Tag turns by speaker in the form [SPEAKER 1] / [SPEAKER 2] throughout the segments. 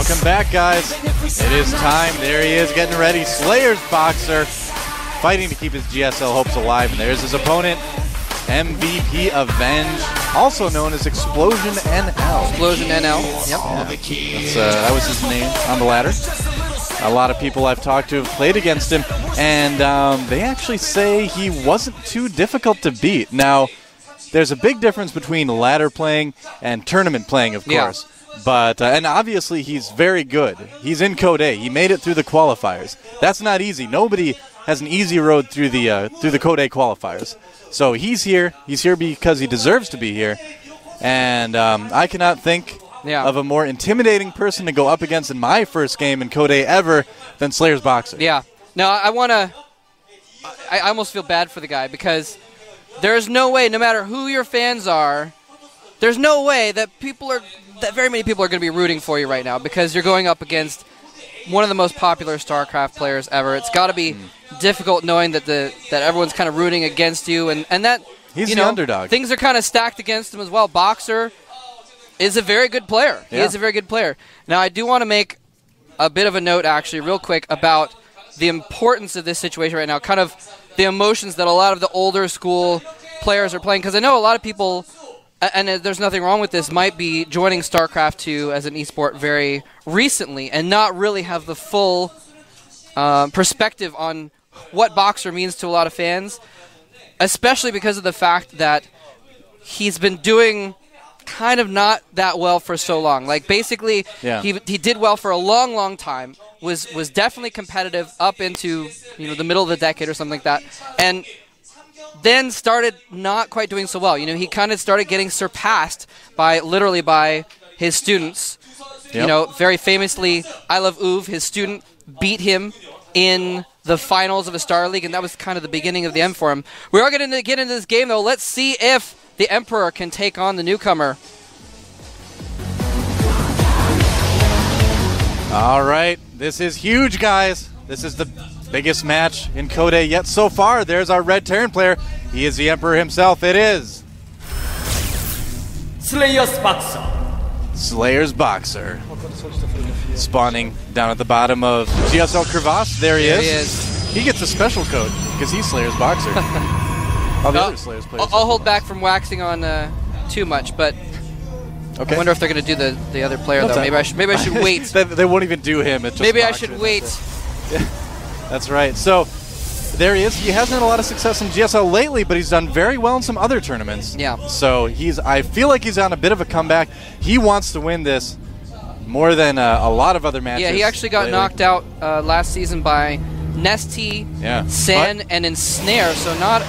[SPEAKER 1] Welcome back, guys. It is time. There he is, getting ready. Slayers Boxer, fighting to keep his GSL hopes alive. And there's his opponent, MVP Avenge, also known as Explosion NL.
[SPEAKER 2] Explosion NL.
[SPEAKER 1] Yep. Yeah. That was his name on the ladder. A lot of people I've talked to have played against him, and they actually say he wasn't too difficult to beat. Now, there's a big difference between ladder playing and tournament playing, of course. Yeah. But and obviously he's very good. He's in Code A. He made it through the qualifiers. That's not easy. Nobody has an easy road through the Code A qualifiers. So he's here. He's here because he deserves to be here. And I cannot think of a more intimidating person to go up against in my first game in Code A ever than Slayers Boxer.
[SPEAKER 2] Yeah. Now, I almost feel bad for the guy because there's no way, no matter who your fans are, there's no way that very many people are going to be rooting for you right now because you're going up against one of the most popular StarCraft players ever. It's got to be difficult knowing that everyone's kind of rooting against you and that
[SPEAKER 1] he's the underdog.
[SPEAKER 2] Things are kind of stacked against him as well. Boxer is a very good player.
[SPEAKER 1] Yeah.
[SPEAKER 2] He is a very good player. Now, I do want to make a bit of a note, actually, real quick, about the importance of this situation right now, kind of the emotions that a lot of the older school players are playing, because I know a lot of people, and there's nothing wrong with this, might be joining StarCraft 2 as an esport very recently and not really have the full perspective on what Boxer means to a lot of fans, especially because of the fact that he's been doing kind of not that well for so long. Like, basically, he did well for a long, long time, was definitely competitive up into the middle of the decade or something like that, and then started not quite doing so well. He kind of started getting surpassed literally by his students.
[SPEAKER 1] Yep.
[SPEAKER 2] Very famously, I Love Uv, his student, beat him in the finals of a Star League, and that was kind of the beginning of the end for him. We are going to get into this game, though. Let's see if the Emperor can take on the newcomer.
[SPEAKER 1] All right. This is huge, guys. This is the biggest match in Code A yet so far. There's our red Terran player. He is the Emperor himself. It is
[SPEAKER 3] Slayers Boxer.
[SPEAKER 1] Slayers Boxer. Spawning down at the bottom of GSL Crevasse. There he is. He gets a special code because he's Slayers Boxer. All the other Slayers players.
[SPEAKER 2] I'll hold back from waxing on too much, but
[SPEAKER 1] okay.
[SPEAKER 2] I wonder if they're going to do the other player, though. Maybe I should wait.
[SPEAKER 1] They won't even do him. It's just
[SPEAKER 2] maybe I
[SPEAKER 1] Boxer.
[SPEAKER 2] should wait.
[SPEAKER 1] Yeah, that's right. So there he is. He hasn't had a lot of success in GSL lately, but he's done very well in some other tournaments.
[SPEAKER 2] Yeah.
[SPEAKER 1] So I feel like he's on a bit of a comeback. He wants to win this more than a lot of other matches.
[SPEAKER 2] Yeah, he actually got knocked out last season by Nesty, Sen, and Ensnare, so not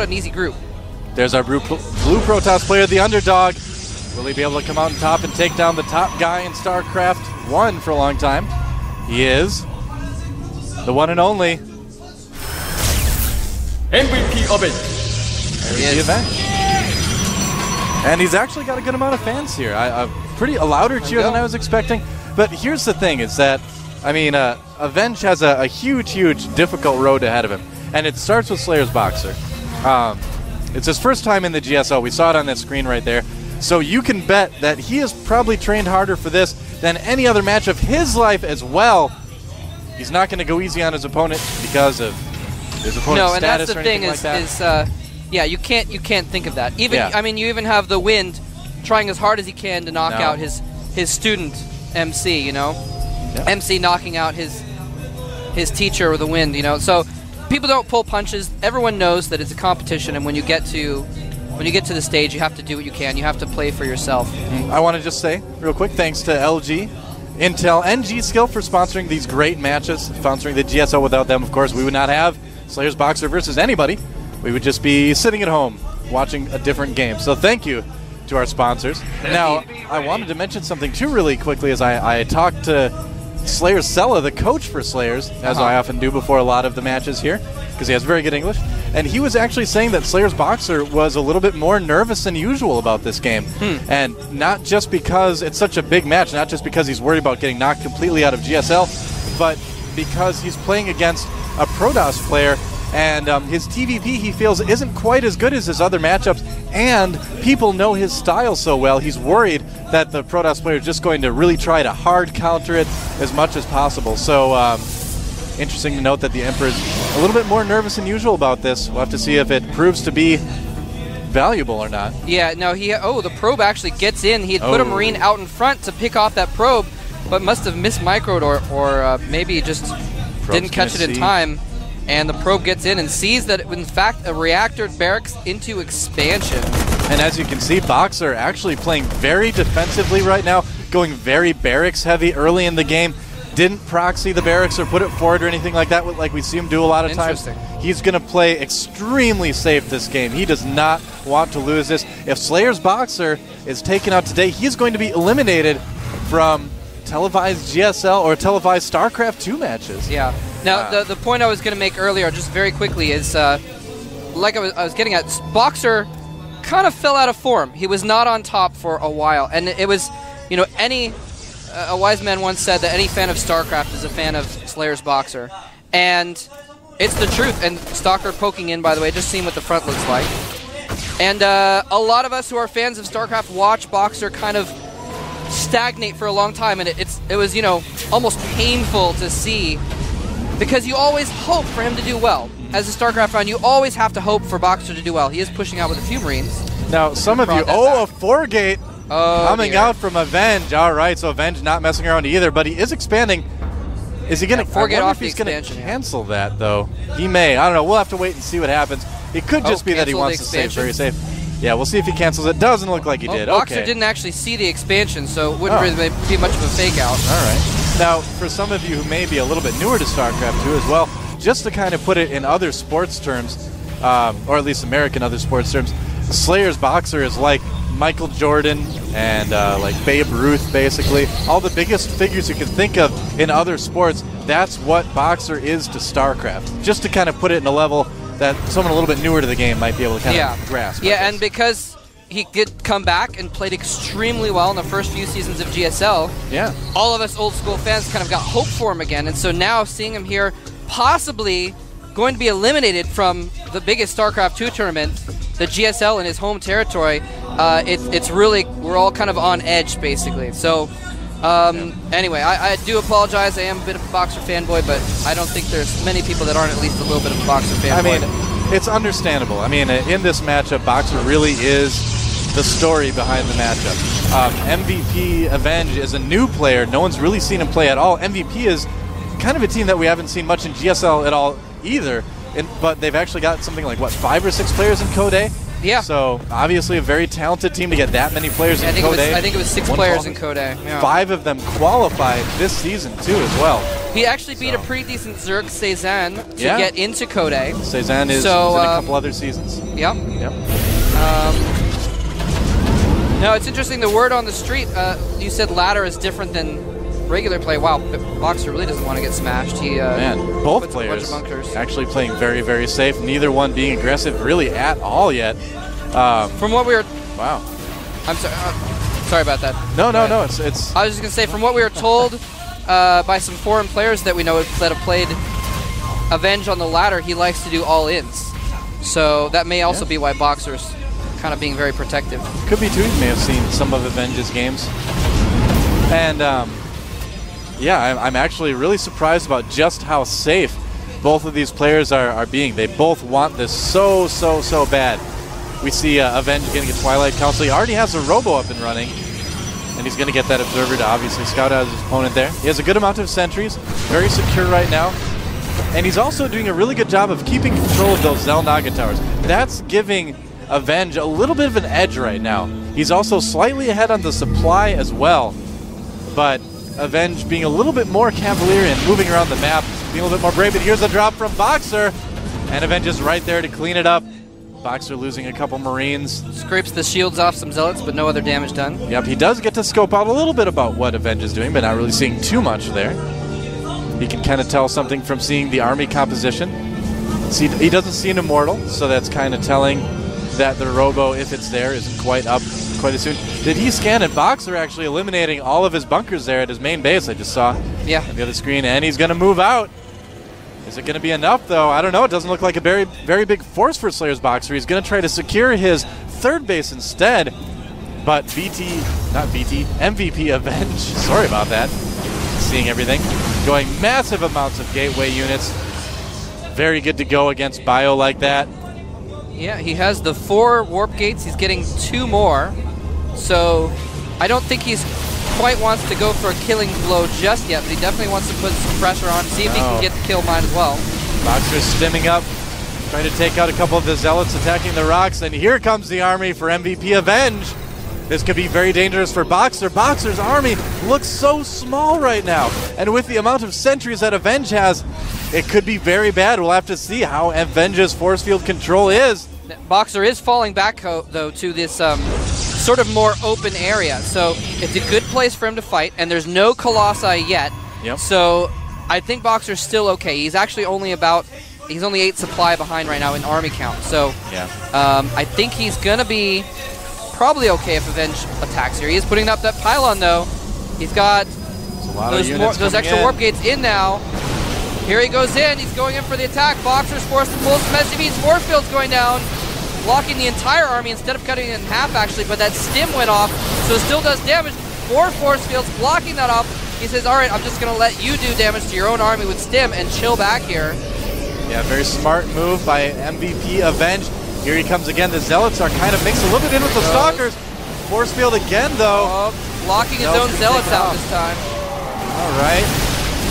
[SPEAKER 2] an easy group.
[SPEAKER 1] There's our blue Protoss player, the underdog. Will he be able to come out on top and take down the top guy in StarCraft 1 for a long time? He is the one and only
[SPEAKER 3] MVP Avenge.
[SPEAKER 1] There's the Avenge. And he's actually got a good amount of fans here. A louder cheer than I was expecting. But here's the thing, is that, Avenge has a huge, difficult road ahead of him. And it starts with Slayers Boxer. It's his first time in the GSL. We saw it on that screen right there. So you can bet that he has probably trained harder for this than any other match of his life as well. He's not going to go easy on his opponent because of his opponent's status or anything like that.
[SPEAKER 2] No, and that's the thing is, you can't think of that. You even have the Wind trying as hard as he can to knock out his student MC. MC knocking out his teacher with the Wind. So people don't pull punches. Everyone knows that it's a competition, and when you get to the stage, you have to do what you can. You have to play for yourself.
[SPEAKER 1] I want to just say real quick, thanks to LG, Intel, and G-Skill for sponsoring these great matches, sponsoring the GSL. Without them, of course, we would not have Slayers Boxer versus anybody. We would just be sitting at home watching a different game. So thank you to our sponsors. Now, I wanted to mention something too really quickly as I talked to Slayers Sella, the coach for Slayers, as I often do before a lot of the matches here, because he has very good English. And he was actually saying that Slayers Boxer was a little bit more nervous than usual about this game. And not just because it's such a big match, not just because he's worried about getting knocked completely out of GSL, but because he's playing against a Protoss player And his TVP, he feels, isn't quite as good as his other matchups, and people know his style so well, he's worried that the Protoss player is just going to really try to hard counter it as much as possible. So interesting to note that the Emperor is a little bit more nervous than usual about this. We'll have to see if it proves to be valuable or not.
[SPEAKER 2] Yeah, no, the probe actually gets in. He had put a Marine out in front to pick off that probe, but must have mismicroed or maybe just didn't catch it in time. And the probe gets in and sees that, in fact, a reactor barracks into expansion.
[SPEAKER 1] And as you can see, Boxer actually playing very defensively right now, going very barracks heavy early in the game. Didn't proxy the barracks or put it forward or anything like that, like we see him do a lot of times. He's going to play extremely safe this game. He does not want to lose this. If Slayer's Boxer is taken out today, he's going to be eliminated from televised GSL or televised StarCraft 2 matches.
[SPEAKER 2] Yeah. Now, the point I was going to make earlier, just very quickly, is like I was getting at, Boxer kind of fell out of form. He was not on top for a while. And it was, you know, a wise man once said that any fan of StarCraft is a fan of Slayer's Boxer. And it's the truth. And Stalker poking in, by the way, just seeing what the front looks like. And a lot of us who are fans of StarCraft watch Boxer kind of stagnate for a long time. And it was, you know, almost painful to see, because you always hope for him to do well. As a StarCraft fan, you always have to hope for Boxer to do well. He is pushing out with a few Marines.
[SPEAKER 1] Now, some of you, a 4-gate coming out from Avenge. All right, so Avenge not messing around either, but he is expanding. Is he going to
[SPEAKER 2] 4-gate off the
[SPEAKER 1] he's going to
[SPEAKER 2] expansion?
[SPEAKER 1] cancel that, though? He may. I don't know. We'll have to wait and see what happens. It could just be that he wants to stay very safe. Yeah, we'll see if he cancels it. Doesn't look like he did.
[SPEAKER 2] Boxer didn't actually see the expansion, so it wouldn't really be much of a fake out.
[SPEAKER 1] All right. Now, for some of you who may be a little bit newer to StarCraft 2 as well, just to kind of put it in other sports terms, or at least American other sports terms, Slayer's Boxer is like Michael Jordan and like Babe Ruth, basically. All the biggest figures you can think of in other sports, that's what Boxer is to StarCraft. Just to kind of put it in a level that someone a little bit newer to the game might be able to kind of grasp.
[SPEAKER 2] Yeah, and because he did come back and played extremely well in the first few seasons of GSL, all of us old school fans kind of got hope for him again. And so now seeing him here possibly going to be eliminated from the biggest StarCraft 2 tournament, the GSL in his home territory, it's really, we're all kind of on edge, basically. So anyway, I do apologize. I am a bit of a Boxer fanboy, but I don't think there's many people that aren't at least a little bit of a Boxer fanboy.
[SPEAKER 1] I mean, it's understandable. I mean, in this matchup, Boxer really is the story behind the matchup. MVP Avenge is a new player. No one's really seen him play at all. MVP is kind of a team that we haven't seen much in GSL at all either. But they've actually got something like, what, 5 or 6 players in Code A?
[SPEAKER 2] Yeah.
[SPEAKER 1] So obviously a very talented team to get that many players in Code A.
[SPEAKER 2] I think it was 6 players in Code A. Yeah.
[SPEAKER 1] 5 of them qualified this season too as well.
[SPEAKER 2] He actually beat a pretty decent Zerg Cezanne to get into Code A.
[SPEAKER 1] Cezanne is in a couple other seasons.
[SPEAKER 2] Yep. No, it's interesting. The word on the street, you said ladder is different than regular play. Wow, Boxer really doesn't want to get smashed. He
[SPEAKER 1] Man, both players actually playing very, very safe. Neither one being aggressive really at all yet.
[SPEAKER 2] From what we were...
[SPEAKER 1] Wow.
[SPEAKER 2] I'm sorry. Sorry about that.
[SPEAKER 1] No. It's.
[SPEAKER 2] I was just going to say, from what we were told by some foreign players that we know that have played Avenge on the ladder, he likes to do all-ins. So that may also be why Boxer's kind of being very protective.
[SPEAKER 1] Could be too. You may have seen some of Avenge's games. And yeah, I'm actually really surprised about just how safe both of these players are being. They both want this so bad. We see Avenge getting a Twilight Council. He already has a Robo up and running, and he's going to get that Observer to obviously scout out his opponent there. He has a good amount of sentries, very secure right now, and he's also doing a really good job of keeping control of those Xel'Naga towers. That's giving Avenge a little bit of an edge right now. He's also slightly ahead on the supply as well, but Avenge being a little bit more cavalier and moving around the map, being a little bit more brave. But here's a drop from Boxer, and Avenge is right there to clean it up. Boxer losing a couple Marines.
[SPEAKER 2] Scrapes the shields off some Zealots, but no other damage done.
[SPEAKER 1] Yep, he does get to scope out a little bit about what Avenge is doing, but not really seeing too much there. He can kind of tell something from seeing the army composition. See, he doesn't see an Immortal, so that's kind of telling that the Robo, if it's there, isn't quite up quite as soon. Did he scan it? Boxer actually eliminating all of his bunkers there at his main base, I just saw.
[SPEAKER 2] Yeah.
[SPEAKER 1] On the other screen, and he's going to move out. Is it going to be enough, though? I don't know. It doesn't look like a very, very big force for Slayer's Boxer. He's going to try to secure his third base instead. But MVP Avenge, sorry about that. Seeing everything. Going massive amounts of gateway units. Very good to go against Bio like that.
[SPEAKER 2] Yeah, he has the 4 warp gates. He's getting 2 more. So I don't think he's quite wants to go for a killing blow just yet, but he definitely wants to put some pressure on, see if he can get the kill mine as well.
[SPEAKER 1] Boxer's stimming up, trying to take out a couple of the Zealots attacking the rocks, and here comes the army for MVP Avenge. This could be very dangerous for Boxer. Boxer's army looks so small right now, and with the amount of sentries that Avenge has, it could be very bad. We'll have to see how Avenge's force field control is.
[SPEAKER 2] Boxer is falling back, though, to this sort of more open area. So it's a good place for him to fight, and there's no Colossi yet.
[SPEAKER 1] Yep.
[SPEAKER 2] So I think Boxer's still okay. He's actually only 8 supply behind right now in army count. So
[SPEAKER 1] yeah.
[SPEAKER 2] I think he's going to be probably okay if Avenge attacks here. He is putting up that pylon, though. He's got those extra warp gates in now. Here he goes in. He's going in for the attack. Boxer's forced to pull some SCVs. Force field's going down, blocking the entire army instead of cutting it in half, actually, but that stim went off, so it still does damage. 4 force fields blocking that off. He says, all right, I'm just going to let you do damage to your own army with stim and chill back here.
[SPEAKER 1] Yeah, very smart move by MVP Avenge. Here he comes again. The Zealots are kind of mixed a little bit in with the Stalkers. Force field again, though.
[SPEAKER 2] Blocking his own Zealots out this time.
[SPEAKER 1] All right.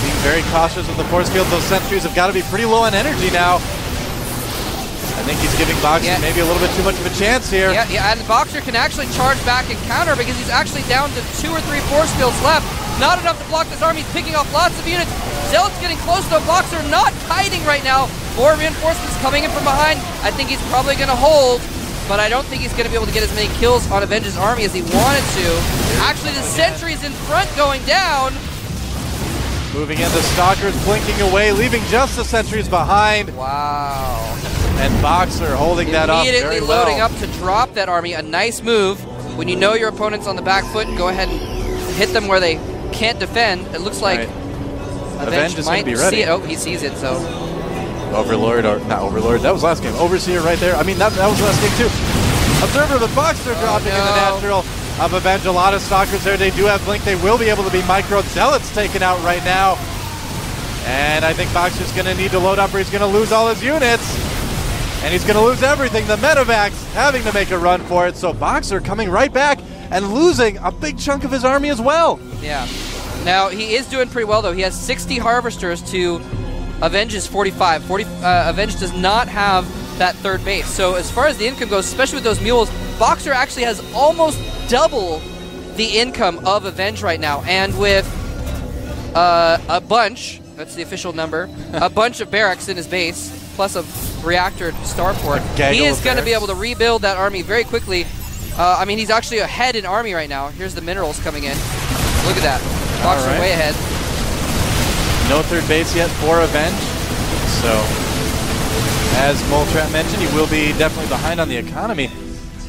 [SPEAKER 1] Being very cautious with the force field. Those sentries have got to be pretty low on energy now. I think he's giving Boxer maybe a little bit too much of a chance here.
[SPEAKER 2] Yeah, and Boxer can actually charge back and counter because he's actually down to 2 or 3 force fields left. Not enough to block this army. He's picking off lots of units. Zealot's getting close, though. Boxer not hiding right now. More reinforcements coming in from behind. I think he's probably going to hold, but I don't think he's going to be able to get as many kills on Avenge's army as he wanted to. Actually, the sentries in front going down.
[SPEAKER 1] Moving in, the Stalkers blinking away, leaving just the sentries behind.
[SPEAKER 2] Wow.
[SPEAKER 1] And Boxer holding that up
[SPEAKER 2] Immediately
[SPEAKER 1] very well.
[SPEAKER 2] loading up to drop that army. A nice move. When you know your opponent's on the back foot, go ahead and hit them where they can't defend. It looks like
[SPEAKER 1] Avenge is going to be ready.
[SPEAKER 2] See it. Oh, he sees it, so.
[SPEAKER 1] Overlord, or not Overlord, that was last game. Overseer right there. I mean, that was last game too. Observer, the Boxer dropping in the natural of Avenge. A lot of Stalkers there. They do have Blink. They will be able to be micro. Zealots taken out right now. And I think Boxer's going to need to load up or he's going to lose all his units. And he's going to lose everything. The Medivacs having to make a run for it. So Boxer coming right back and losing a big chunk of his army as well.
[SPEAKER 2] Yeah. Now, he is doing pretty well, though. He has 60 Harvesters to Avenge's 45. Avenge does not have that third base. So as far as the income goes, especially with those mules, Boxer actually has almost double the income of Avenge right now. And with a bunch, that's the official number, a bunch of barracks in his base, plus a reactor starport, he is going to be able to rebuild that army very quickly. I mean, he's actually ahead in army right now. Here's the minerals coming in. Look at that. Boxer way ahead.
[SPEAKER 1] No third base yet for Avenge. So, as Moltrap mentioned, he will be definitely behind on the economy.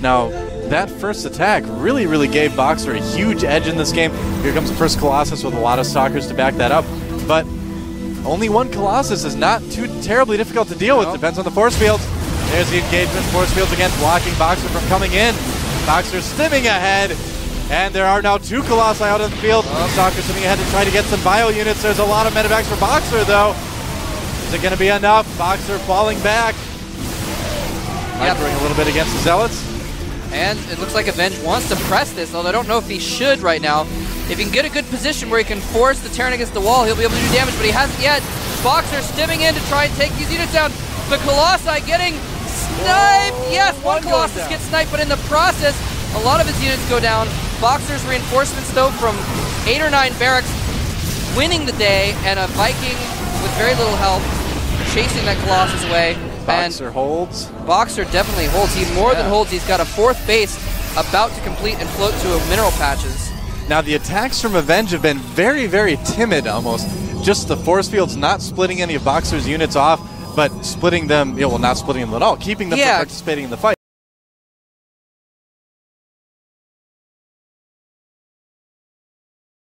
[SPEAKER 1] Now, that first attack really, really gave Boxer a huge edge in this game. Here comes the first Colossus with a lot of Stalkers to back that up. But only one Colossus is not too terribly difficult to deal with. Depends on the force fields. There's the engagement. Force fields again blocking Boxer from coming in. Boxer stimming ahead. And there are now 2 Colossi out of the field. Stalkers swimming ahead to try to get some bio units. There's a lot of medevacs for Boxer, though. Is it going to be enough? Boxer falling back. Microing a little bit against the Zealots.
[SPEAKER 2] And it looks like Avenge wants to press this, although I don't know if he should right now. If he can get a good position where he can force the Terran against the wall, he'll be able to do damage, but he hasn't yet. Boxer stimming in to try and take these units down. The Colossi getting sniped. Yes, one Colossus gets sniped, but in the process, a lot of his units go down. Boxer's reinforcements, though, from 8 or 9 barracks, winning the day, and a Viking with very little health, chasing that Colossus away.
[SPEAKER 1] Boxer holds.
[SPEAKER 2] Boxer definitely holds. He more than holds. He's got a 4th base about to complete and float to a mineral patches.
[SPEAKER 1] Now, the attacks from Avenge have been very, very timid almost. Just the force fields not splitting any of Boxer's units off, but splitting them, well, not splitting them at all, keeping them from participating in the fight.